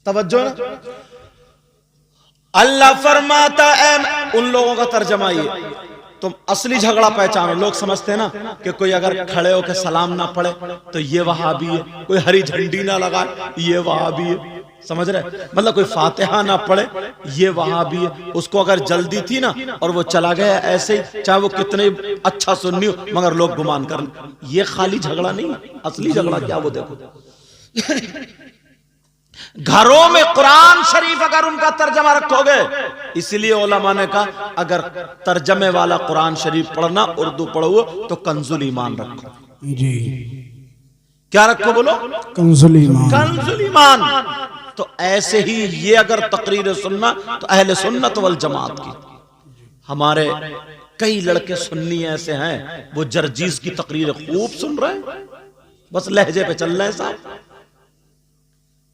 توجہ نا. اللہ فرماتا ہے ان لوگوں کا ترجمہ یہ, تم اصلی جھگڑا پہچانو. لوگ سمجھتے ہیں نا کہ کوئی اگر کھڑے ہو کے سلام نہ پڑھے تو یہ وہابی ہے, کوئی ہری جھنڈی نہ لگائے یہ وہابی ہے, سمجھ رہے, مطلب کوئی فاتحہ نہ پڑھے یہ وہابی ہے. اس کو اگر جلدی تھی نا اور وہ چلا گیا ایسے ہی, چاہے وہ کتنے اچھا سنی ہو, مگر لوگ گمان کر لیں. یہ خالی جھگڑا نہیں, اصلی جھگڑا کیا وہ دیکھو. گھروں میں قرآن شریف اگر ان کا ترجمہ رکھو گے, اس لیے علماء نے کہا اگر ترجمے والا قرآن شریف پڑھنا اردو پڑھو تو کنز الایمان رکھو. جی کیا رکھو بولو؟ کنز الایمان. کنز الایمان. تو ایسے ہی یہ اگر تقریر سننا تو اہل سنت والجماعت کی. ہمارے کئی لڑکے سنی ایسے ہیں وہ جرجیز کی تقریر خوب سن رہے ہیں, بس لہجے پہ چل رہے ہیں صاحب,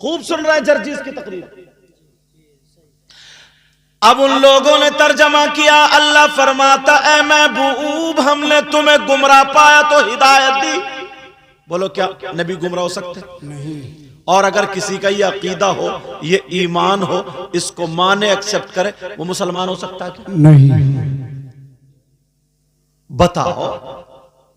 خوب سن رہے ہیں جرجیز کی تقریر. اب ان لوگوں نے ترجمہ کیا, اللہ فرماتا اے محبوب ہم نے تمہیں گمراہ پایا تو ہدایت دی. بولو کیا نبی گمراہ ہو سکتے؟ نہیں. اور اگر کسی کا یہ عقیدہ ہو, یہ ایمان ہو, اس کو مانے ایکسپٹ کرے, وہ مسلمان ہو سکتا ہے کیا؟ نہیں. بتاؤ.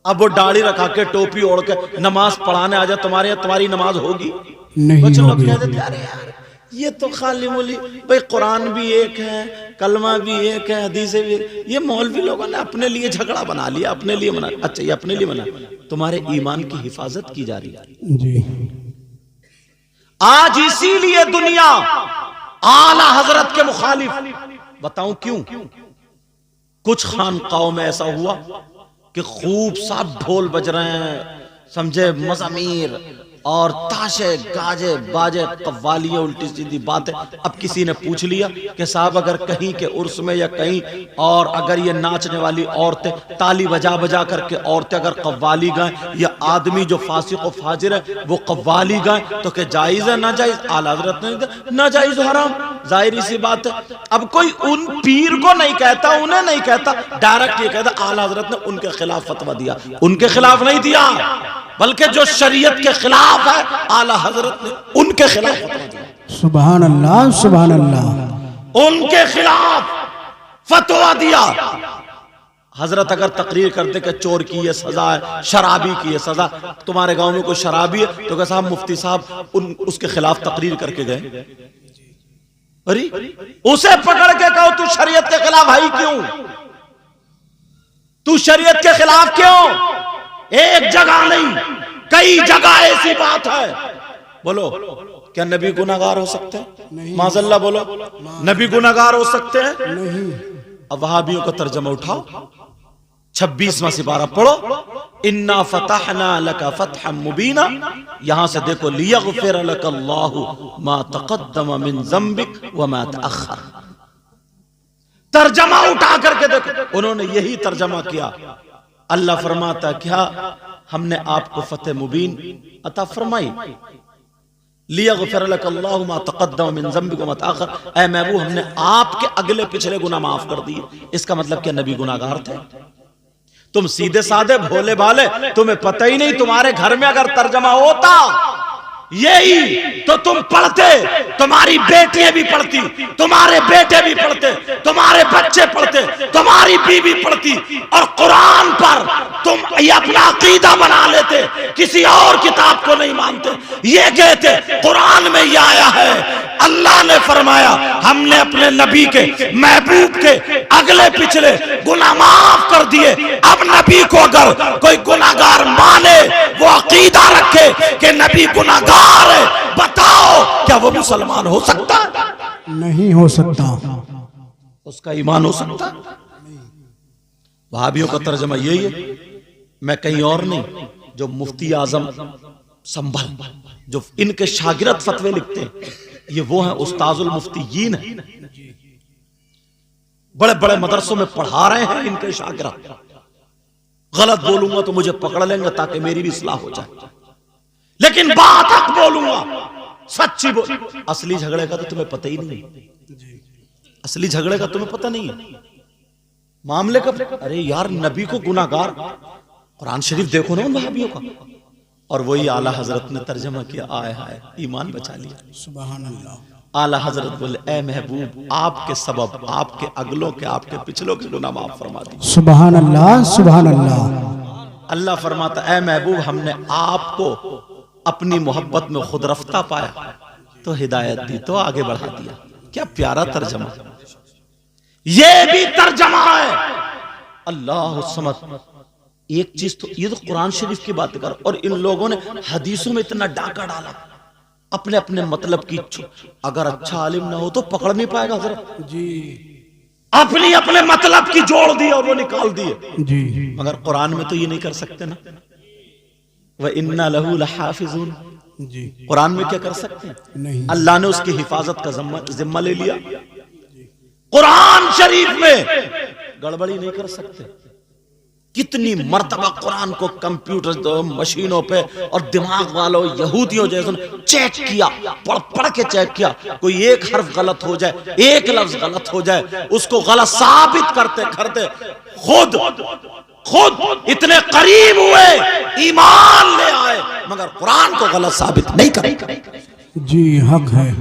اب وہ داڑھی رکھا کے ٹوپی اوڑھ کے نماز پڑھانے آ جائے تمہارے یہاں, تمہاری نماز ہوگی؟ نہیں کچھ لوگ ہوگی. کہہ دیتے ارے یار یہ تو خالی مولی, بھئی قرآن بھی ایک ہے, کلمہ بھی ایک ہے, حدیثیں بھی ایک. یہ مولوی لوگوں نے اپنے لیے جھگڑا بنا لیا, اپنے لیے بنا. اچھا یہ اپنے لیے بنا, تمہارے ایمان کی حفاظت کی جا رہی ہے. جی آج اسی لیے دنیا اعلی حضرت کے مخالف. بتاؤں کیوں؟ کچھ خانقاہوں میں ایسا ہوا کہ خوب صاحب ڈھول بج رہے ہیں, سمجھے, مزامیر اور تاشے گاجے باجے قوالیاں الٹی سیدھی باتیں. اب کسی نے پوچھ لیا کہ صاحب اگر کہیں کے عرس میں یا کہیں اور اگر یہ ناچنے والی عورتیں تالی بجا بجا کر کے عورتیں اگر قوالی گائیں, یا آدمی جو فاسق و فاجر ہے وہ قوالی گائیں, تو کہ جائز ہے ناجائز؟ اعلیٰ حضرت نے ناجائز حرام, ظاہری سی بات ہے. اب کوئی ان پیر کو نہیں کہتا, انہیں نہیں کہتا, ڈائریکٹ یہ کہتا اعلیٰ حضرت نے ان کے خلاف فتویٰ دیا. ان کے خلاف نہیں دیا, بلکہ جو شریعت کے خلاف ہے اعلیٰ حضرت نے ان کے خلاف فتویٰ دیا. سبحان اللہ سبحان اللہ. ان کے خلاف فتویٰ دیا. حضرت اگر تقریر کرتے کہ چور کی یہ سزا ہے, شرابی کی یہ سزا, تمہارے گاؤں میں کوئی شرابی ہے تو کہ صاحب مفتی صاحب اس کے خلاف تقریر کر کے گئے, ارے اسے پکڑ کے کہو تو شریعت کے خلاف ہے کیوں, تو شریعت کے خلاف کیوں؟ ایک جگہ نہیں کئی جگہ ایسی بات ہے. بولو کیا نبی گناہگار ہو سکتے ہیں؟ معاذ اللہ بولو, نبی گناہگار ہو سکتے ہیں؟ نہیں. اب وہابیوں کا ترجمہ اٹھاؤ, 26واں سپارہ پڑھو, انا فتحنا لک فتحا مبینا. یہاں سے دیکھو لیغفر لک اللہ ما تقدم من ذنبک وما تأخر. ترجمہ اٹھا کر کے دیکھو, انہوں نے یہی ترجمہ کیا. اللہ فرماتا کیا ہم نے آپ کو فتح مبین عطا فرمائی, لیغفر لک اللہ ما تقدم من ذنبک وما تأخر. اے محبوب ہم نے آپ کے اگلے پچھلے گناہ معاف کر دیے. اس کا مطلب کیا نبی گناہگار تھے؟ تم سیدھے سادے بھولے بھالے, تمہیں پتہ ہی نہیں. تمہارے گھر میں اگر ترجمہ ہوتا یہی تو تم پڑھتے, تمہاری بیٹیاں بھی پڑھتی, تمہارے بیٹے بھی پڑھتے, تمہارے بچے پڑھتے, تمہاری بیوی پڑھتی, اور قرآن پر تم یہ اپنا عقیدہ بنا لیتے, کسی اور کتاب کو نہیں مانتے. یہ کہتے قرآن میں یہ آیا ہے, اللہ نے فرمایا ہم نے اپنے نبی کے محبوب کے اگلے پچھلے گناہ معاف کر دیے. اب نبی کو اگر کوئی گناہگار مانے, وہ عقیدہ رکھے کہ نبی گناہگار ہے, بتاؤ کیا وہ مسلمان ہو سکتا ہے؟ نہیں ہو سکتا. اس کا ایمان ہو سکتا؟ وہابیوں کا ترجمہ یہی ہے, میں کہیں اور نہیں. جو مفتی اعظم سنبھل, جو ان کے شاگرد فتوے لکھتے ہیں, یہ وہ ہیں استاذ المفتیین ہیں, بڑے بڑے مدرسوں میں پڑھا رہے ہیں ان کے شاگرد. غلط بولوں گا تو مجھے پکڑ لیں گے تاکہ میری بھی اصلاح ہو جائے, لیکن بات حق بولوں گا, سچی بول. اصلی جھگڑے کا تو تمہیں پتہ ہی نہیں, اصلی جھگڑے کا تمہیں پتہ نہیں ہے. معاملے کا ارے یار نبی کو گناہگار, قرآن شریف دیکھو نا ان وہابیوں کا, اور وہی اعلیٰ حضرت نے ترجمہ کیا، آئے ہائے ایمان بچا لیا۔ سبحان اللہ۔ اعلیٰ حضرت بولے اے محبوب آپ کے سبب آپ کے اگلوں کے آپ کے پچھلوں کے گناہ معاف فرما دی۔ سبحان اللہ سبحان اللہ۔ اللہ فرماتا اے محبوب ہم نے آپ کو اپنی محبت میں خود رفتہ پایا تو ہدایت دی تو آگے بڑھا دیا۔ کیا پیارا ترجمہ، یہ بھی ترجمہ ہے۔ اللہ الصمد۔ ایک چیز تو یہ تو قرآن شریف کی بات کر، اور ان لوگوں نے حدیثوں میں اتنا ڈاکہ ڈالا اپنے اپنے مطلب کی، اگر اچھا عالم نہ ہو تو پکڑ نہیں پائے گا حضرت جی، اپنی اپنے مطلب کی جوڑ دی اور وہ نکال دیے۔ جی مگر قرآن میں تو یہ نہیں کر سکتے نا، وَإِنَّا لَهُ لَحَافِظُونَ، جی قرآن میں کیا کر سکتے ہیں؟ نہیں۔ اللہ نے اس کی حفاظت کا ذمہ لے لیا، قرآن شریف میں گڑبڑی نہیں کر سکتے۔ کتنی مرتبہ قرآن کو کمپیوٹر مشینوں پہ اور دماغ والوں یہودیوں جیسے چیک کیا، پڑھ کے چیک کیا، کوئی ایک حرف غلط ہو جائے، ایک لفظ غلط ہو جائے، اس کو غلط ثابت کرتے کرتے خود اتنے قریب ہوئے ایمان لے آئے، مگر قرآن کو غلط ثابت نہیں کرتے۔ جی حق ہے۔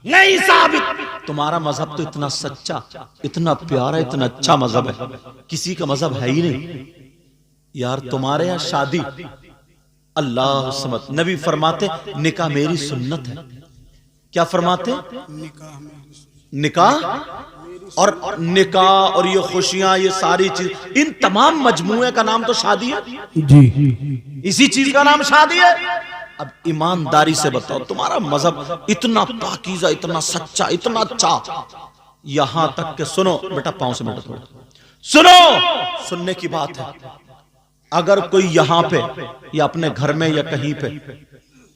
نہیں ثابت۔ تمہارا مذہب تو اتنا سچا، اتنا پیارا، اتنا اچھا مذہب ہے، کسی کا مذہب ہے ہی نہیں یار۔ تمہارے یہاں شادی، اللہ سمت، نبی فرماتے نکاح میری سنت ہے۔ کیا فرماتے؟ نکاح اور نکاح اور یہ خوشیاں، یہ ساری چیز، ان تمام مجموعے کا نام تو شادی ہے، جی اسی چیز کا نام شادی ہے۔ اب ایمانداری سے بتاؤ تمہارا مذہب اتنا پاکیزہ، اتنا سچا، اتنا اچھا، یہاں تک کہ سنو بیٹا، پاؤں سے بیٹا تھوڑا سنو، سننے کی بات ہے، اگر کوئی یہاں پہ یا اپنے گھر میں یا کہیں پہ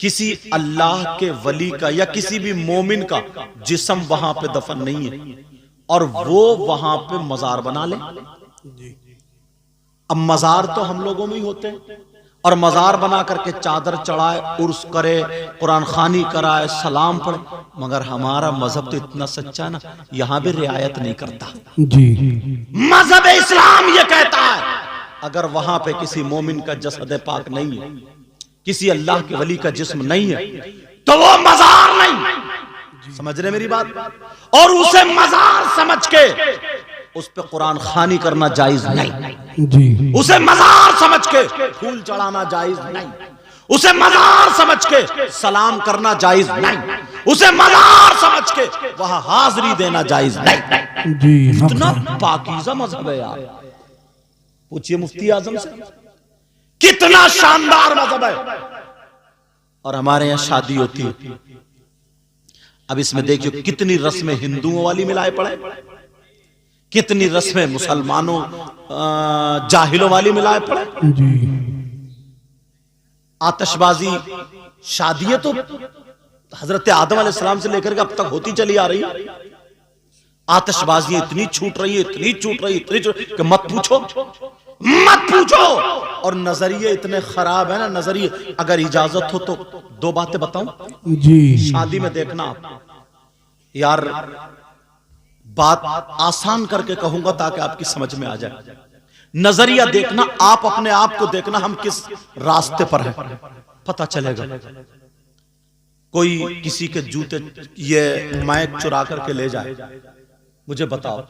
کسی اللہ کے ولی کا یا کسی بھی مومن کا جسم وہاں پہ دفن نہیں ہے اور وہ وہاں پہ مزار بنا لے، اب مزار تو ہم لوگوں میں ہی ہوتے ہیں، اور مزار بنا کر کے چادر چڑھائے، عرس کرے، قرآن خوانی کرائے، سلام پڑھے، مگر ہمارا مذہب تو اتنا سچا ہے نا، یہاں بھی رعایت نہیں کرتا۔ جی مذہب اسلام یہ کہتا ہے اگر وہاں پہ کسی مومن کا جسد پاک نہیں ہے، کسی اللہ کے ولی کا جسم نہیں ہے، تو وہ مزار نہیں۔ سمجھ رہے میری بات؟ اور اسے مزار سمجھ کے اس پہ قرآن خوانی کرنا جائز نہیں، جی اسے مزار سمجھ کے پھول چڑھانا جائز نہیں، اسے مزار سمجھ کے سلام کرنا جائز نہیں، اسے مزار سمجھ کے وہاں حاضری دینا جائز نہیں۔ جی اتنا پاکیزہ مذہب ہے یار، پوچھئے مفتی اعظم سے، کتنا شاندار مذہب ہے۔ اور ہمارے یہاں شادی ہوتی ہے، اب اس میں دیکھیں کتنی رسمیں ہندوؤں والی ملائے پڑے، کتنی رسمیں مسلمانوں جاہلوں والی ملائے پڑے۔ جی آتش بازی شادیاں تو حضرت آدم علیہ السلام سے لے کر کے اب تک ہوتی چلی آ رہی ہے، آتش بازیاں اتنی چھوٹ رہی ہے، اتنی چھوٹ رہی ہے، اتنی چھوٹ کہ مت پوچھو مت پوچھو۔ اور نظریے اتنے خراب ہیں نا، نظریے، اگر اجازت ہو تو دو باتیں بتاؤں جی شادی میں دیکھنا آپ یار، بات آسان کر کے کہوں گا تاکہ آپ کی سمجھ میں آ جائے۔ نظریہ دیکھنا، آپ اپنے آپ کو دیکھنا ہم کس راستے پر ہیں پتہ چلے گا۔ کوئی کسی کے جوتے یہ مائک چرا کر کے لے جائے، مجھے بتاؤ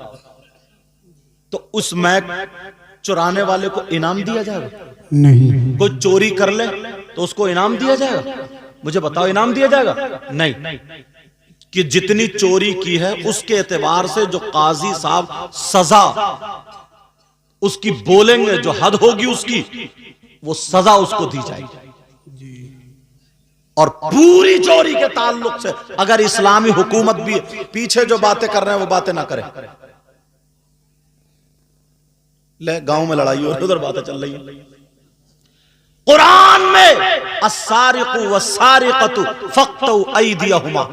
تو اس مائک چرانے والے کو انعام دیا جائے گا؟ نہیں۔ کوئی چوری کر لے تو اس کو انعام دیا جائے گا؟ مجھے بتاؤ انعام دیا جائے گا؟ نہیں، کہ جتنی چوری کی ہے اس کے اعتبار سے جو قاضی صاحب سزا اس کی بولیں گے، جو حد ہوگی اس کی، وہ سزا اس کو دی جائے گی۔ اور پوری چوری کے تعلق سے اگر اسلامی حکومت بھی پیچھے جو باتیں کر رہے ہیں وہ باتیں نہ کرے، لے گاؤں میں لڑائی اور ادھر باتیں چل رہی ہیں، قرآن میں السارق والسارقۃ فاقطعوا ایدیہما،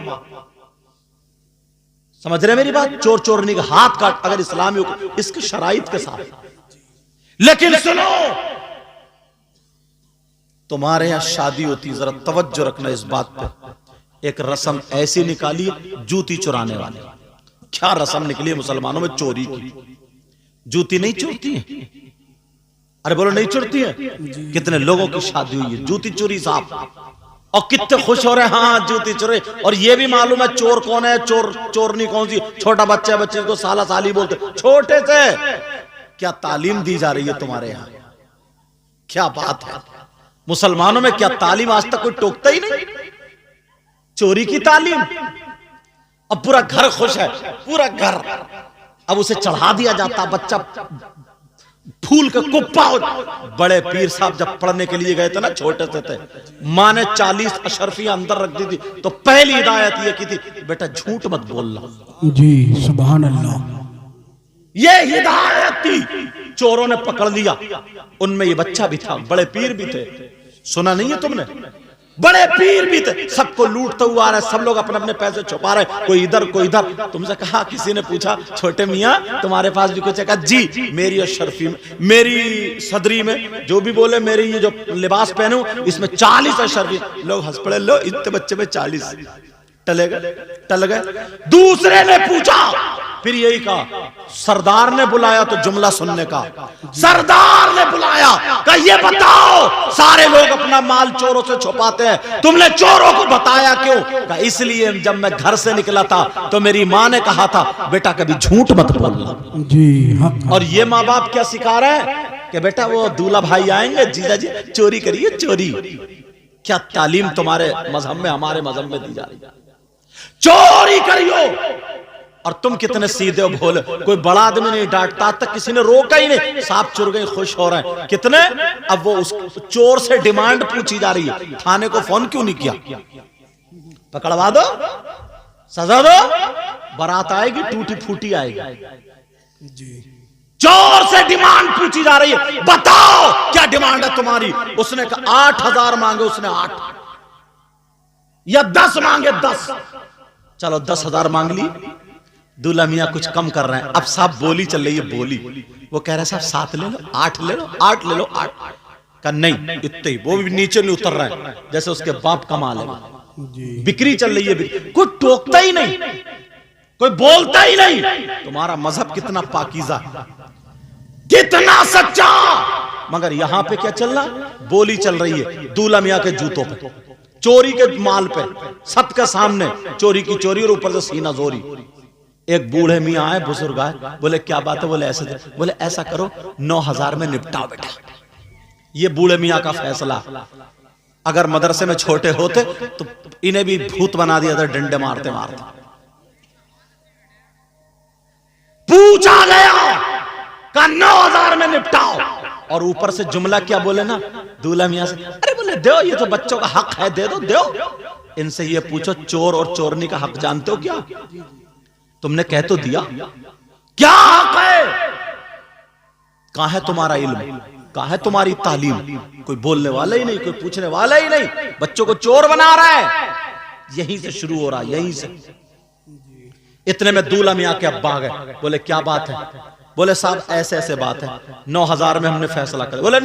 سمجھ رہے میری بات؟ چور چورنی کا ہاتھ کاٹ، اگر اسلامی حکومت اس کے شرائط کے ساتھ۔ لیکن سنو، تمہارے یہاں شادی ہوتی، ذرا توجہ رکھنا اس بات پہ، ایک رسم ایسی نکالی جوتی چرانے والے۔ کیا رسم نکلی ہے مسلمانوں میں؟ چوری کی۔ جوتی نہیں چورتی ہیں، ارے بولو نہیں چڑتی ہے؟ کتنے لوگوں کی شادی ہوئی ہے جوتی چوری صاحب، اور کتنے خوش ہو رہے ہیں ہاں جوتی چوری، اور یہ بھی معلوم ہے چور کون ہے، چورنی کون سی، چھوٹا بچہ ہے، بچے کو سالہ سالی بولتے، چھوٹے سے کیا تعلیم دی جا رہی ہے تمہارے یہاں؟ کیا بات ہے، مسلمانوں میں کیا تعلیم آج تک کوئی ٹوکتا ہی نہیں؟ چوری کی تعلیم، اب پورا گھر خوش ہے، پورا گھر، اب اسے چڑھا دیا جاتا، بچہ پھول کا کپا ہو۔ بڑے پیر صاحب جب پڑھنے کے لیے گئے تھے نا، چھوٹے سے تھے، ماں نے 40 اشرفیاں اندر رکھ دی تھی، تو پہلی ہدایت یہ کی تھی بیٹا جھوٹ مت بولنا۔ جی سبحان اللہ، یہ ہدایت تھی، چوروں نے پکڑ لیا، ان میں یہ بچہ بھی تھا، بڑے پیر بھی تھے، سنا نہیں ہے تم نے؟ بڑے پیر بھی تھے، سب کو لوٹتا ہوا آ رہا ہے، سب لوگ اپنے اپنے پیسے چھپا رہے ہیں، کوئی ادھر کوئی ادھر۔ تم سے کہا، کسی نے پوچھا چھوٹے میاں تمہارے پاس بھی کچھ ہے؟ کہا جی میری اشرفی میں، میری صدری میں، جو بھی بولے میری یہ جو لباس پہنوں اس میں 40 اشرفی۔ لوگ ہنس پڑے، لو اتنے بچے میں 40 ٹل گئے۔ دوسرے نے پوچھا، پھر یہی کہا، سردار نے بلایا تو جملہ سننے کا، سردار نے بلایا کہ یہ بتاؤ سارے لوگ اپنا مال چوروں سے چھپاتے ہیں، تم نے چوروں کو بتایا کیوں؟ کہ اس لیے جب میں گھر سے نکلا تھا تو میری ماں نے کہا تھا بیٹا کبھی جھوٹ مت بولنا۔ جی حق، اور یہ ماں باپ کیا سکھا رہے ہیں کہ بیٹا وہ دولہا بھائی آئیں گے، جیجا جی چوری کریے، چوری۔ کیا تعلیم تمہارے مذہب میں، ہمارے مذہب میں دی جا رہی ہے؟ چوری کریو، اور تم کتنے سیدھے ہو بھولے، کوئی بڑا آدمی نہیں ڈانٹتا، تک کسی نے روکا ہی نہیں، صاحب چور گئے خوش ہو رہے ہیں کتنے۔ اب وہ اس چور سے ڈیمانڈ پوچھی جا رہی ہے، تھانے کو فون کیوں نہیں کیا؟ پکڑوا دو، سزا دو، برات آئے گی، ٹوٹی پھوٹی آئے گی۔ چور سے ڈیمانڈ پوچھی جا رہی ہے، بتاؤ کیا ڈیمانڈ ہے تمہاری؟ اس نے کہا 8,000 مانگے، اس نے 8، یا 10 مانگے 10، چلو 10,000 مانگ لی۔ دولہا میاں کچھ کم کر رہے ہیں، اب صاحب بولی چل رہی ہے، بولی، وہ کہہ رہے صاحب 7 لے لو، 8 لے لو، 8 لے لو، 8 کہا نہیں اتنے ہی، وہ بھی نیچے نہیں اتر رہے ہیں، جیسے اس کے باپ کا مال ہے، بکری چل رہی ہے، کوئی ٹوکتا ہی نہیں، کوئی بولتا ہی نہیں۔ تمہارا مذہب کتنا پاکیزہ، کتنا سچا، مگر یہاں پہ کیا چل رہا؟ بولی چل رہی ہے دولہا میاں کے جوتوں پہ، چوری کے مال پہ، سب کے سامنے چوری کی چوری، اور اوپر سے سینہ زوری۔ ایک بوڑھے میاں آئے، بزرگ آئے، بولے کیا بات ہے؟ بولے ایسے، بولے ایسا کرو 9,000 میں نپٹاؤ بیٹا۔ یہ بوڑھے میاں کا فیصلہ، اگر مدرسے میں چھوٹے ہوتے تو انہیں بھی بھوت بنا دیا تھا، ڈنڈے مارتے مارتے۔ پوچھا گیا کہ 9,000 میں نپٹاؤ، اور اوپر سے جملہ کیا بولے نا دولہا میاں سے، ارے بولے دیو، یہ تو بچوں کا حق ہے، دے دو، دیو۔ ان سے یہ پوچھو چور اور چورنی کا حق جانتے ہو کیا؟ تم نے کہہ تو دیا، کیا حق ہے؟ کہاں ہے تمہارا علم؟ کہاں ہے تمہاری تعلیم؟ کوئی بولنے والا ہی نہیں، کوئی پوچھنے والا ہی نہیں، بچوں کو چور بنا رہا ہے۔ یہیں سے شروع ہو رہا، یہیں سے۔ اتنے میں دولہا میاں کے ابا گئے، بولے کیا بات ہے؟ بولے صاحب ایسے ایسے بات ہے، 9,000 میں ہم نے فیصلہ کر۔ بولے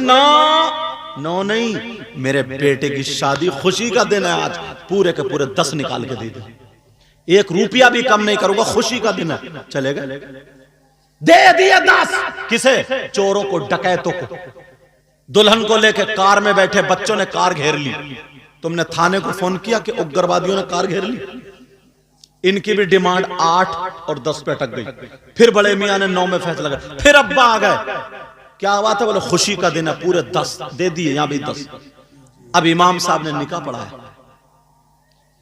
نو نہیں، میرے بیٹے کی شادی، خوشی کا دن ہے آج، پورے کے پورے 10 نکال کے دے دیں، 1 روپیہ بھی کم نہیں کروں گا، خوشی کا دن ہے۔ چلے گئے، دے دیے 10۔ کسے؟ چوروں کو، ڈکیتوں کو۔ دلہن کو لے کے کار میں بیٹھے، بچوں نے کار گھیر لی۔ تم نے تھانے کو فون کیا کہ اگروادیوں نے کار گھیر لی؟ ان کی بھی ڈیمانڈ 8 اور 10 پہ اٹک گئی۔ پھر بڑے میاں نے 9 میں فیصلہ کیا، پھر ابا آ گئے، کیا بات ہے؟ بولے خوشی کا دن ہے، پورے 10 دے دیے، یہاں بھی 10۔ اب امام صاحب نے نکاح پڑھایا،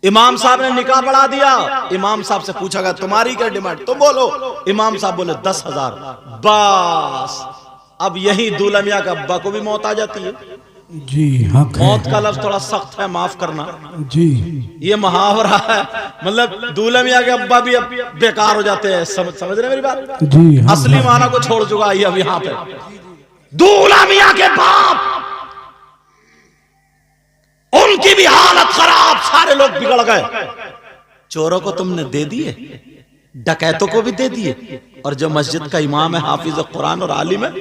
امام صاحب نے نکاح پڑھا دیا۔ امام صاحب سے پوچھا گیا تمہاری کیا ڈیمانڈ؟ تم بولو۔ امام صاحب بولے 10,000۔ بس اب یہی دولہا میاں کا ابا کو بھی موت آ جاتی ہے۔ جی حق ہے، موت کا لفظ تھوڑا سخت ہے، معاف کرنا، جی یہ محاورہ ہے، مطلب دولہا میاں کے ابا بھی اب بیکار ہو جاتے ہیں۔ سمجھ رہے میری بات؟ جی اصلی معنی کو چھوڑ چکا ہے اب یہاں پہ۔ دولہا میاں کے باپ، ان کی بھی حالت خراب، سارے لوگ بگڑ گئے۔ چوروں کو تم نے دے دیے، ڈکیتوں کو بھی دے دیے، اور جو مسجد کا امام ہے، حافظ قرآن اور عالم ہے،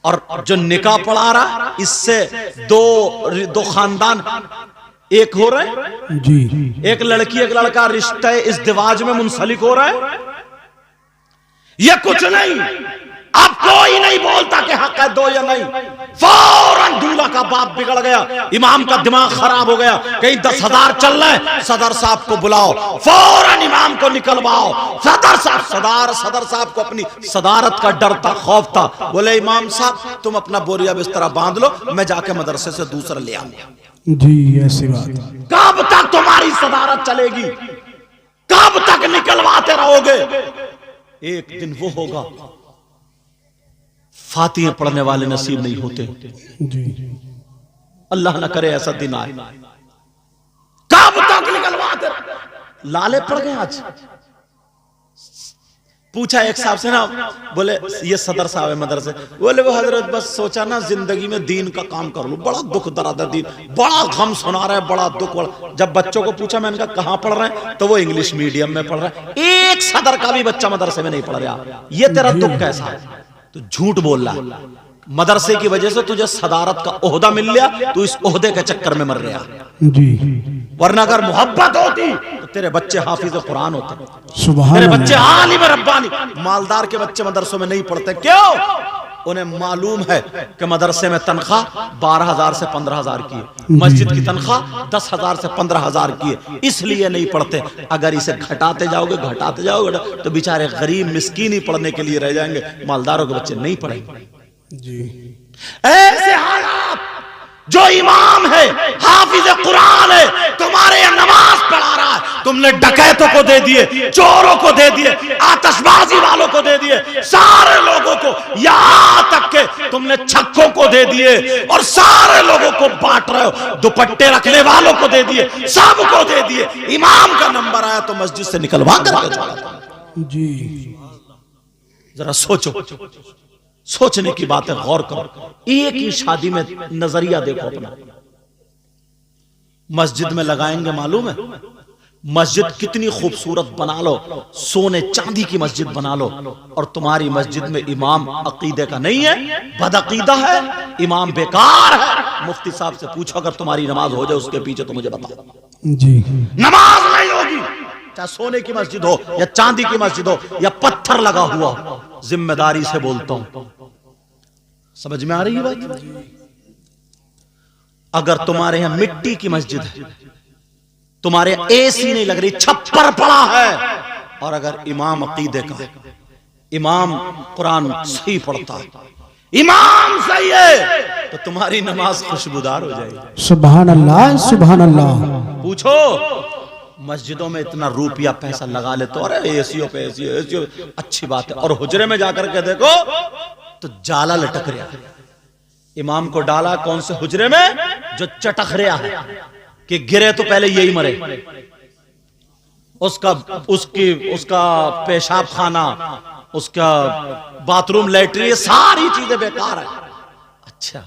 اور جو نکاح پڑھا رہا، اس سے دو خاندان ایک ہو رہے ہیں، جی ایک لڑکی ایک لڑکا رشتہ ازدواج میں منسلک ہو رہا ہے۔ یہ کچھ نہیں، اب کوئی نہیں بولتا کہ حق ہے دو یا نہیں، فوراً دولہا کا باپ بگڑ گیا، امام کا دماغ خراب ہو گیا، کہیں 10,000 چل رہے ہیں، صدر صاحب کو بلاؤ، فوراً امام کو نکلواؤ۔ صدر صاحب کو اپنی صدارت کا ڈر تھا، خوف تھا، بولے امام صاحب تم اپنا بوریا بستر باندھ لو، میں جا کے مدرسے سے دوسرا لے آؤں گا۔ جی ایسی بات۔ کب تک تمہاری صدارت چلے گی؟ کب تک نکلواتے رہو گے؟ ایک دن وہ ہوگا، فاتحہ پڑھنے والے نصیب نہیں ہوتے، جی اللہ نہ کرے ایسا دن آئے۔ کب تک نکلواتے رہو؟ لالے پڑ گئے آج۔ پوچھا ایک صاحب سے نا، بولے یہ صدر صاحب ہے مدرسے، بولے وہ حضرت بس سوچا نا زندگی میں دین کا کام کر لوں، بڑا دکھ درد ہے دین، بڑا غم سنا رہا ہے، بڑا دکھ۔ جب بچوں کو پوچھا میں نے کہا کہاں پڑھ رہے ہیں، تو وہ انگلش میڈیم میں پڑھ رہا ہے۔ ایک صدر کا بھی بچہ مدرسے میں نہیں پڑھ رہا، یہ تیرا دکھ کیسا ہے؟ تو جھوٹ بول رہا ہے، مدرسے کی وجہ سے تجھے صدارت کا عہدہ مل لیا، تو اس عہدے کے چکر میں مر رہا، جی ورنہ اگر محبت ہوتی تو تیرے بچے حافظ قرآن ہوتے، سبحان تیرے اللہ۔ بچے عالم ربانی۔ مالدار کے بچے مدرسوں میں نہیں پڑھتے، کیوں؟ انہیں معلوم ہے کہ مدرسے میں تنخواہ 12,000 سے 15,000 کی ہے، مسجد کی تنخواہ 10,000 سے 15,000 کی ہے، اس لیے نہیں پڑھتے۔ اگر اسے گھٹاتے جاؤ گے تو بیچارے غریب مسکین ہی پڑھنے کے لیے رہ جائیں گے، مالداروں کے بچے نہیں پڑھیں گے۔ جی ایسے حالات، جو امام ہے حافظ قرآن ہے، تمہارے یہاں نماز پڑھا رہا ہے، تم نے ڈکیتوں کو دے دیے، چوروں کو دے دیے، آتش بازی والوں کو دے دیے، سارے لوگوں کو، یہاں تک کہ تم نے چھکوں کو دے دیے اور سارے لوگوں کو بانٹ رہے ہو، دوپٹے رکھنے والوں کو دے دیے، سب کو دے دیے۔ امام کا نمبر آیا تو مسجد سے نکلوا کر کے چھوڑا۔ جی ذرا سوچو، سوچنے کی بات ہے، غور کرو۔ ایک ہی شادی میں نظریہ دیکھو اپنا، مسجد میں لگائیں گے، معلوم ہے مسجد کتنی خوبصورت بنا لو، سونے چاندی کی مسجد بنا لو، اور تمہاری مسجد میں امام عقیدے کا نہیں ہے، بدعقیدہ ہے، امام بیکار ہے، مفتی صاحب سے پوچھو اگر تمہاری نماز ہو جائے اس کے پیچھے تو مجھے بتاؤ۔ جی نماز نہیں ہوگی، چاہے سونے کی مسجد ہو یا چاندی کی مسجد ہو یا پتھر لگا ہوا ہو، ذمہ داری سے بولتا ہوں۔ سمجھ میں آ رہی ہے بات؟ اگر تمہارے یہاں مٹی کی مسجد ہے، تمہارے اے سی نہیں لگ رہی، چھپر پڑا ہے، اور اگر امام عقیدے کا، امام قرآن صحیح پڑھتا ہے، امام صحیح ہے، تو تمہاری نماز خوشبودار ہو جائے گی۔ سبحان اللہ سبحان اللہ۔ پوچھو، مسجدوں میں اتنا روپیہ پیسہ لگا لے تو ارے اے سی پہ اے سی، اچھی بات ہے، اور حجرے میں جا کر کے دیکھو تو جالا لٹک رہا ہے۔ امام کو ڈالا کون سے حجرے میں؟ جو چٹک رہا ہے کہ گرے تو پہلے یہی مرے، اس کا پیشاب خانہ، اس کا باتھ روم، لیٹرین، ساری چیزیں بیکار ہیں۔ اچھا،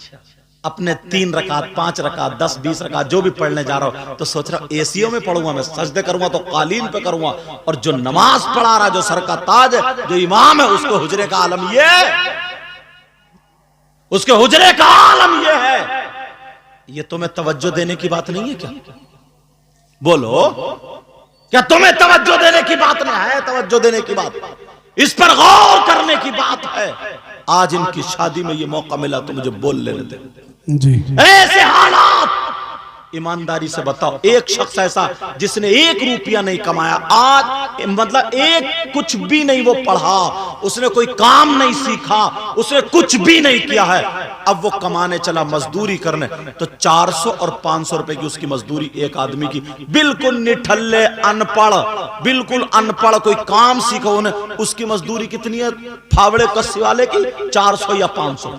اپنے 3 رکعت 5 رکعت 10 20 رکعت جو بھی پڑھنے جا رہا ہوں تو سوچ رہا ہوں اے سیوں میں پڑھوں گا، میں سجدے کروں گا تو قالین پہ کروں گا، اور جو نماز پڑھا رہا، جو سر کا تاج ہے، جو امام ہے، اس کو حجرے کا عالم یہ ہے، اس کے حجرے کا عالم یہ ہے۔ یہ تمہیں توجہ دینے کی بات نہیں ہے کیا؟ بولو، کیا تمہیں توجہ دینے کی بات نہیں ہے؟ توجہ دینے کی بات، اس پر غور کرنے کی بات ہے۔ آج ان کی شادی میں یہ موقع ملا تو مجھے بول لینے دے۔ جی ایسے حالات، ایمانداری سے بتاؤ، ایک شخص ایسا جس نے 1 روپیہ نہیں کمایا، آج مطلب ایک کچھ بھی نہیں وہ پڑھا، اس نے کوئی کام نہیں سیکھا، اس نے کچھ بھی نہیں کیا ہے، اب وہ کمانے چلا، مزدوری کرنے، تو 400 اور 500 روپے کی اس کی مزدوری ایک آدمی کی، بالکل نٹھلے ان پڑھ، بالکل ان پڑھ، کوئی کام سیکھا انہیں، اس کی مزدوری کتنی ہے پھاوڑے کسی والے کی؟ 400 یا 500؟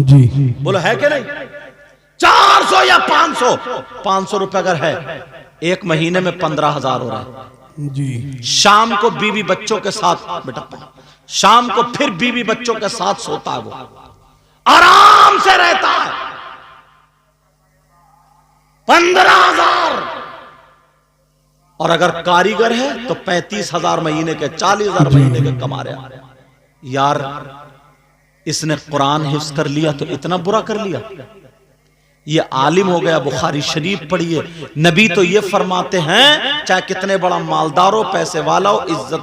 جی بولو ہے کہ نہیں؟ 400 یا 500؟ 500 روپے اگر ہے، ایک مہینے میں 15,000 ہو رہا ہے۔ جی شام کو بیوی بچوں کے ساتھ، بیٹا شام کو پھر بیوی بچوں کے ساتھ سوتا ہے، وہ آرام سے رہتا ہے، 15,000۔ اور اگر کاریگر ہے تو 35,000 مہینے کے، 40,000 مہینے کے کما رہا ہے۔ یار اس نے قرآن حفظ کر لیا تو اتنا برا کر لیا؟ یہ عالم ہو گیا، بخاری شریف پڑھیے، نبی تو یہ فرماتے ہیں چاہے کتنے بڑا مالدار ہو، پیسے والا ہو، عزت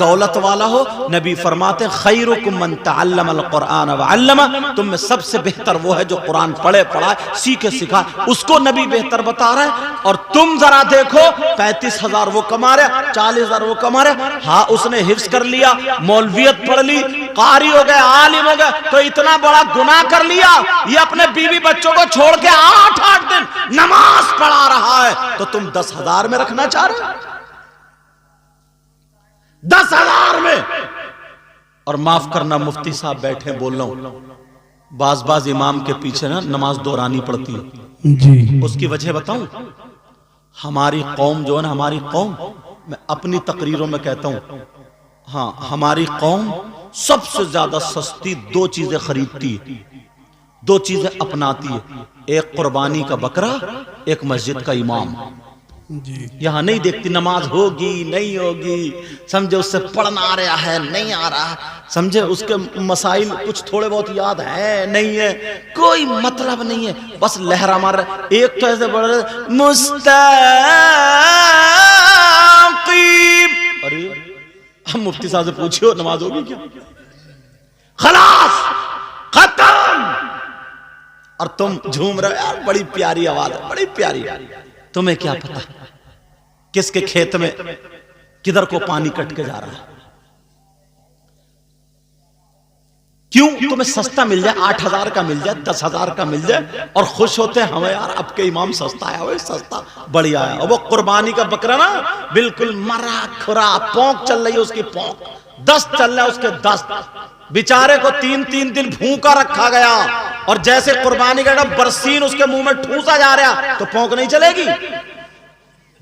دولت والا ہو، نبی فرماتے ہیں خیرکم من تعلم القرآن وعلمہ، تم میں سب سے بہتر وہ ہے جو قرآن پڑھے پڑھائے سیکھے سکھائے، اس کو نبی بہتر بتا رہے ہیں۔ اور تم ذرا دیکھو 35,000 وہ کما رہے، 40,000 وہ کما رہے، ہاں اس نے حفظ کر لیا، مولویت پڑھ لی، قاری ہو گئے، عالم ہو گئے، تو اتنا بڑا گناہ کر لیا، یہ اپنے بیوی بچوں کو چھوڑ کے 8 دن نماز پڑھا رہا ہے، تو تم 10,000 میں رکھنا چاہ رہے 10,000 میں۔ اور معاف کرنا مفتی صاحب بیٹھے بول رہا ہوں، بعض امام کے پیچھے نا نماز دورانی پڑتی ہے، جی اس کی وجہ بتاؤں؟ ہماری قوم جو ہے نا، ہماری قوم، میں اپنی تقریروں میں کہتا ہوں، ہاں ہماری قوم سب سے زیادہ سستی 2 چیزیں خریدتی ہے، 2 چیزیں اپناتی ہے، ایک قربانی کا بکرا، ایک مسجد کا امام۔ جی یہاں نہیں دیکھتی نماز ہوگی نہیں ہوگی، سمجھے اس سے پڑھنا آ رہا ہے نہیں آ رہا، سمجھے اس کے مسائل کچھ تھوڑے بہت یاد ہے نہیں ہے، کوئی مطلب نہیں ہے، بس لہرہ مار رہا۔ ایک تو ایسے بڑھ رہے مستقیم، ارے ہم مفتی صاحب سے پوچھو نماز ہوگی کیا؟ خلاص ختم، اور تم جھوم رہے یار، بڑی پیاری آواز ہے، بڑی پیاری، تمہیں کیا پتا کس کے کھیت میں کدھر کو پانی کٹ کے جا رہا ہے؟ کیوں تمہیں سستا مل جائے، 8,000 کا مل جائے، 10,000 کا مل جائے، اور خوش ہوتے ہیں ہمیں یار اب کے امام سستا آیا ہوئے، سستا بڑھیا ہے۔ اور وہ قربانی کا بکرا نا بالکل مرا کھرا، پونک چل رہی ہے اس کی پونک، دست چل رہا ہے اس کے دست، بیچارے کو 3 دن بھوکا رکھا گیا، اور جیسے قربانی کا برسین اس کے منہ میں ٹھوسا جا رہا تو پونک نہیں چلے گی؟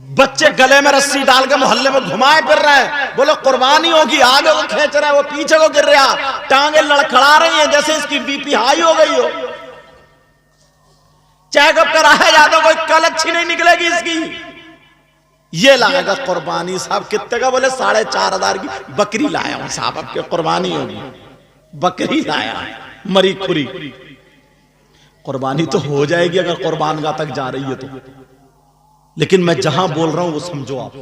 بچے گلے میں رسی ڈال کے محلے میں گھمائے پھر رہے ہیں، بولے قربانی ہوگی، آگے وہ کھینچ رہا ہے، وہ پیچھے کو گر رہا، ٹانگیں لڑکھڑا رہی ہیں جیسے اس کی بی پی ہائی ہو گئی ہو، چیک اپ کرایا جاتا کوئی کل اچھی نہیں نکلے گی اس کی۔ یہ لائے گا قربانی صاحب کتنے کا؟ بولے 4,500 کی بکری لایا ہوں صاحب، اب کے قربانی ہوگی، بکری لایا مری کھری۔ قربانی تو ہو جائے گی اگر قربان گاہ تک جا رہی ہے تو، لیکن میں جہاں بول رہا ہوں وہ سمجھو آپ،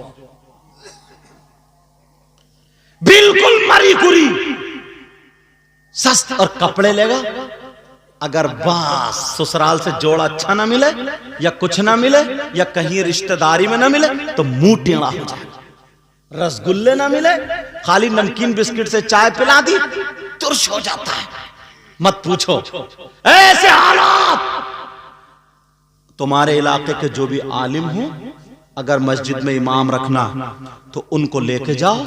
بالکل مری کھری سست، اور کپڑے لے گا اگر باس سسرال سے جوڑا اچھا نہ ملے یا کچھ نہ ملے یا کہیں رشتہ داری میں نہ ملے تو منہ ٹیڑھا ہو جائے گا، رسگلے نہ ملے، خالی نمکین بسکٹ سے چائے پلا دی ترش ہو جاتا ہے۔ مت پوچھو، ایسے حالات۔ تمہارے علاقے کے جو بھی عالم ہوں، اگر مسجد میں امام رکھنا تو ان کو لے کے جاؤ،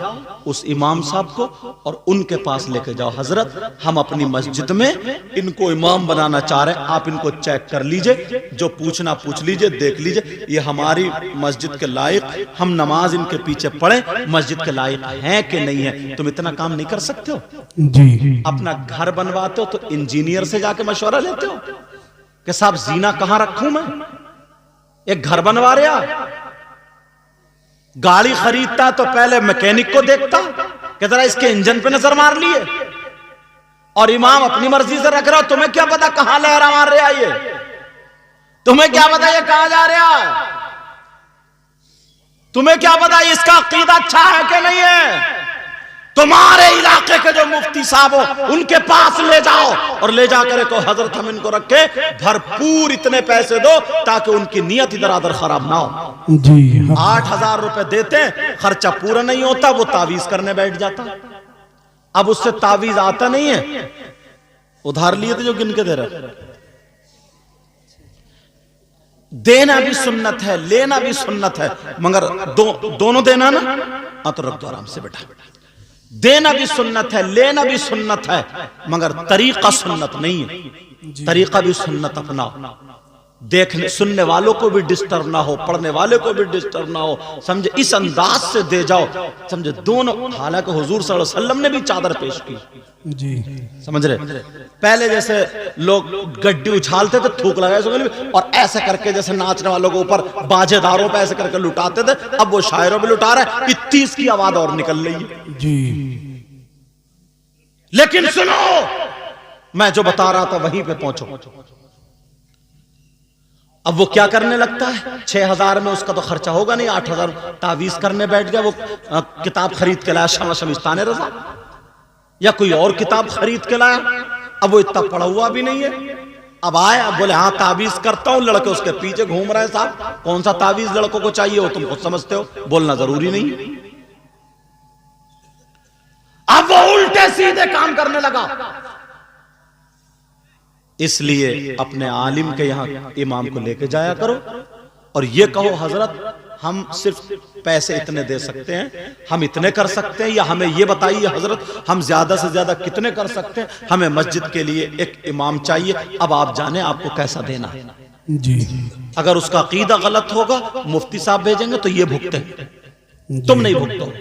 اس امام صاحب کو، اور ان کے پاس لے کے جاؤ، حضرت ہم اپنی مسجد میں ان کو امام بنانا چاہ رہے ہیں، آپ ان کو چیک کر لیجئے، جو پوچھنا پوچھ لیجئے، دیکھ لیجئے یہ ہماری مسجد کے لائق، ہم نماز ان کے پیچھے پڑھیں، مسجد کے لائق ہیں کہ نہیں ہیں۔ تم اتنا کام نہیں کر سکتے ہو؟ جی اپنا گھر بنواتے ہو تو انجینئر سے جا کے مشورہ لیتے ہو کہ صاحب زینہ کہاں رکھوں میں؟ ایک گھر بنوا رہا، گاڑی خریدتا تو پہلے میکینک کو دیکھتا کہ ذرا اس کے انجن پہ نظر مار لیے، اور امام اپنی مرضی سے رکھ رہا، تمہیں کیا پتا کہاں لہرا مار رہا ہے، یہ تمہیں کیا پتا یہ کہاں جا رہا ہے، تمہیں کیا پتا اس کا عقیدہ اچھا ہے کہ نہیں ہے؟ تمہارے علاقے کے جو مفتی صاحب ہو ان کے پاس لے جاؤ، اور لے جا کر کہو حضرت ہم ان کو رکھے، بھرپور اتنے پیسے دو تاکہ ان کی نیت ادھر ادھر خراب نہ ہو۔ جی 8,000 روپے دیتے ہیں، خرچہ پورا نہیں ہوتا، وہ تعویذ کرنے بیٹھ جاتا، اب اس سے تعویذ آتا نہیں ہے، ادھار لیے تھے جو گن کے دے رہے۔ دینا بھی سنت ہے، لینا بھی سنت ہے، مگر دونوں دینا نا، تو رکھ دو آرام سے بیٹا، دینا بھی سنت ہے، لینا بھی سنت ہے، مگر طریقہ سنت نہیں ہے، طریقہ بھی سنت اپناؤ، دیکھنے سننے والوں کو بھی ڈسٹرب نہ ہو، پڑھنے والے کو بھی ڈسٹرب نہ ہو، سمجھے اس انداز سے دے جاؤ، سمجھے دونوں۔ حالانکہ حضور صلی اللہ علیہ وسلم نے بھی چادر پیش کی، جی سمجھ رہے؟ پہلے جیسے لوگ گڈی اچھالتے تھے تھوک لگائے اور ایسے کر کے جیسے ناچنے والوں کے اوپر باجے داروں پہ ایسے کر کے لٹاتے تھے، اب وہ شاعروں پہ لٹا رہے ہیں، 30 کی آواز اور نکل رہی ہے۔ جی لیکن سنو، میں جو بتا رہا تھا وہیں پہ پہنچو۔ اب وہ کیا کرنے لگتا ہے؟ 6,000 میں اس کا تو خرچہ ہوگا نہیں، 8,000 تعویذ کرنے بیٹھ گیا، وہ کتاب خرید کے لایا شمستان رضا یا کوئی اور کتاب خرید کے لایا، اب وہ اتنا پڑھا ہوا بھی نہیں ہے، اب آئے اب بولے ہاں تعویذ کرتا ہوں، لڑکے اس کے پیچھے گھوم رہے ہیں، صاحب کون سا تعویذ لڑکوں کو چاہیے وہ تم خود سمجھتے ہو، بولنا ضروری نہیں۔ اب وہ الٹے سیدھے کام کرنے لگا۔ اس لیے اپنے عالم کے یہاں امام کو لے کے جایا کرو اور یہ کہو حضرت ہم صرف پیسے اتنے دے سکتے ہیں، ہم اتنے کر سکتے ہیں، یا ہمیں یہ بتائیے حضرت ہم زیادہ سے زیادہ کتنے کر سکتے ہیں، ہمیں مسجد کے لیے ایک امام چاہیے، اب آپ جانیں آپ کو کیسا دینا ہے۔ جی اگر اس کا عقیدہ غلط ہوگا مفتی صاحب بھیجیں گے تو یہ بھگتے، تم نہیں بھگتو،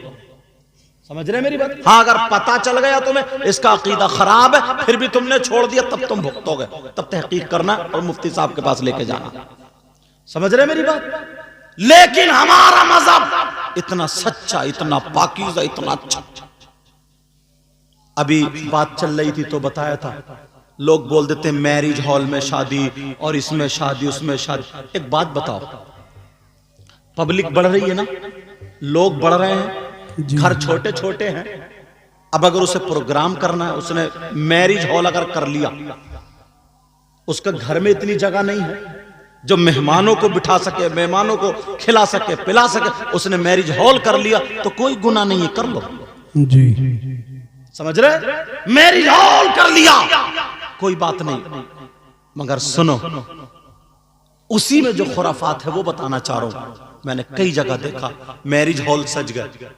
سمجھ رہے میری بات؟ ہاں اگر پتا چل گیا تمہیں اس کا عقیدہ خراب ہے پھر بھی تم نے چھوڑ دیا تب تم بھگتو گے، تب تحقیق کرنا اور مفتی صاحب کے پاس لے کے جانا، سمجھ رہے میری بات؟ لیکن ہمارا مذہب اتنا سچا، اتنا پاکیزہ، اتنا اچھا۔ ابھی بات چل رہی تھی تو بتایا تھا لوگ بول دیتے ہیں میرج ہال میں شادی اور اس میں شادی اس میں شادی۔ ایک بات بتاؤ، پبلک بڑھ رہی ہے نا، لوگ بڑھ رہے ہیں، گھر چھوٹے چھوٹے ہیں، اب اگر اسے پروگرام کرنا ہے، اس نے میرج ہال اگر کر لیا، اس کا گھر میں اتنی جگہ نہیں ہے جو مہمانوں کو بٹھا سکے، مہمانوں کو کھلا سکے پلا سکے، اس نے میرج ہال کر لیا تو کوئی گناہ نہیں ہے، کر لو، جی سمجھ رہے؟ میرج ہال کر لیا کوئی بات نہیں، مگر سنو اسی میں جو خرافات ہے وہ بتانا چاہ رہا ہوں۔ میں نے کئی جگہ دیکھا میرج ہال سج گئے،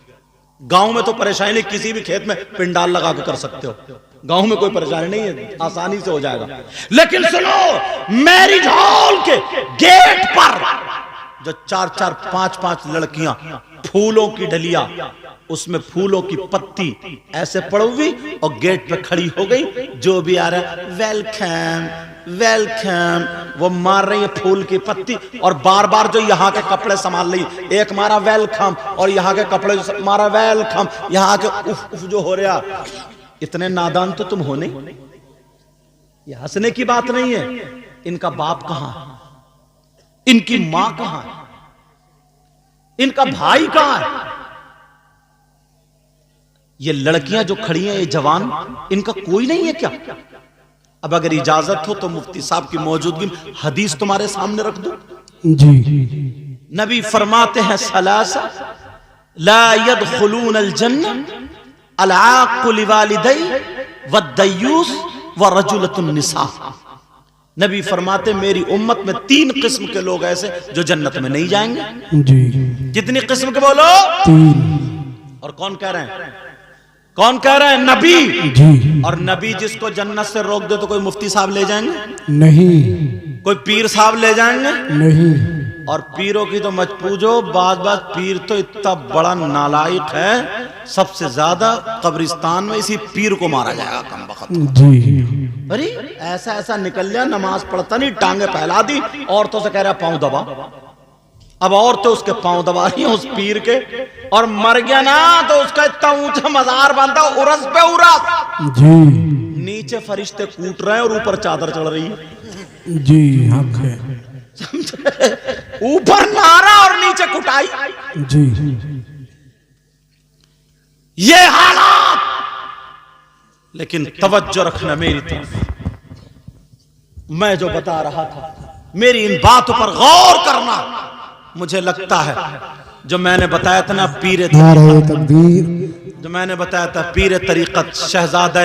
گاؤں میں تو پریشانی نہیں، کسی بھی کھیت میں پنڈال لگا کے کر سکتے ہو، گاؤں میں کوئی پریشانی نہیں ہے، آسانی سے ہو جائے گا۔ لیکن سنو میرج ہال کے گیٹ پر جو 4-4 5-5 لڑکیاں پھولوں کی ڈلیا، اس میں پھولوں کی پتی ایسے پڑوی اور گیٹ پہ کھڑی ہو گئی، جو بھی آ رہا ہے ویلکم ویلکم، وہ مار رہی ہے پھول کی پتی اور بار بار جو یہاں کے کپڑے سنبھال رہی، ایک مارا ویلکم اور یہاں کے کپڑے مارا ویلکم، یہاں کے اف اف جو ہو رہا۔ اتنے نادان تو تم ہو نہیں، یہ ہنسنے کی بات نہیں ہے، ان کا باپ کہاں ہے، ان کی ماں کہاں ہے، ان کا بھائی کہاں ہے؟ یہ لڑکیاں جو کھڑی ہیں یہ جوان، ان کا کوئی نہیں ہے کیا؟ اب اگر اجازت ہو تو مفتی صاحب کی موجودگی میں حدیث تمہارے سامنے رکھ دوں۔ جی نبی فرماتے ہیں ثلاثہ لا يدخلون الجنہ العاق لوالدی والدیوس ورجلۃ النساء۔ نبی فرماتے میری امت میں 3 قسم کے لوگ ایسے جو جنت میں نہیں جائیں گے۔ جی کتنی قسم کے بولو؟ 3۔ اور کون کہہ رہے ہیں؟ کون کہہ رہے ہیں؟ نبی۔ جی اور نبی جس کو جنت سے روک دے تو کوئی مفتی صاحب لے جائیں گے؟ نہیں، کوئی پیر صاحب لے جائیں گے؟ نہیں۔ اور پیروں کی تو مت پوچھو، بعض پیر تو اتنا بڑا نالائق ہے، سب سے زیادہ قبرستان میں اسی پیر کو مارا جائے گا کم بخت۔ جی ارے ایسا ایسا نکل لیا، نماز پڑھتا نہیں، ٹانگیں پھیلا دی، عورتوں سے کہہ رہا پاؤں دبا۔ اب عورتیں اس کے پاؤں دبا رہی ہیں اس پیر کے، اور مر گیا نا تو اس کا اتنا اونچا مزار بنتا ارس پہ ارس، جی نیچے فرشتے کوٹ رہے ہیں اور اوپر چادر چڑھ رہی ہے۔ جی حق ہے۔ اوپر مارا اور نیچے کٹائی۔ جی یہ حالات، لیکن توجہ رکھنا میری طرف، میں جو بتا رہا تھا میری ان باتوں پر غور کرنا۔ مجھے لگتا ہے جو میں نے بتایا تھا نا پیر نعرہ تکبیر، جو میں نے بتایا تھا پیر طریقت شہزادہ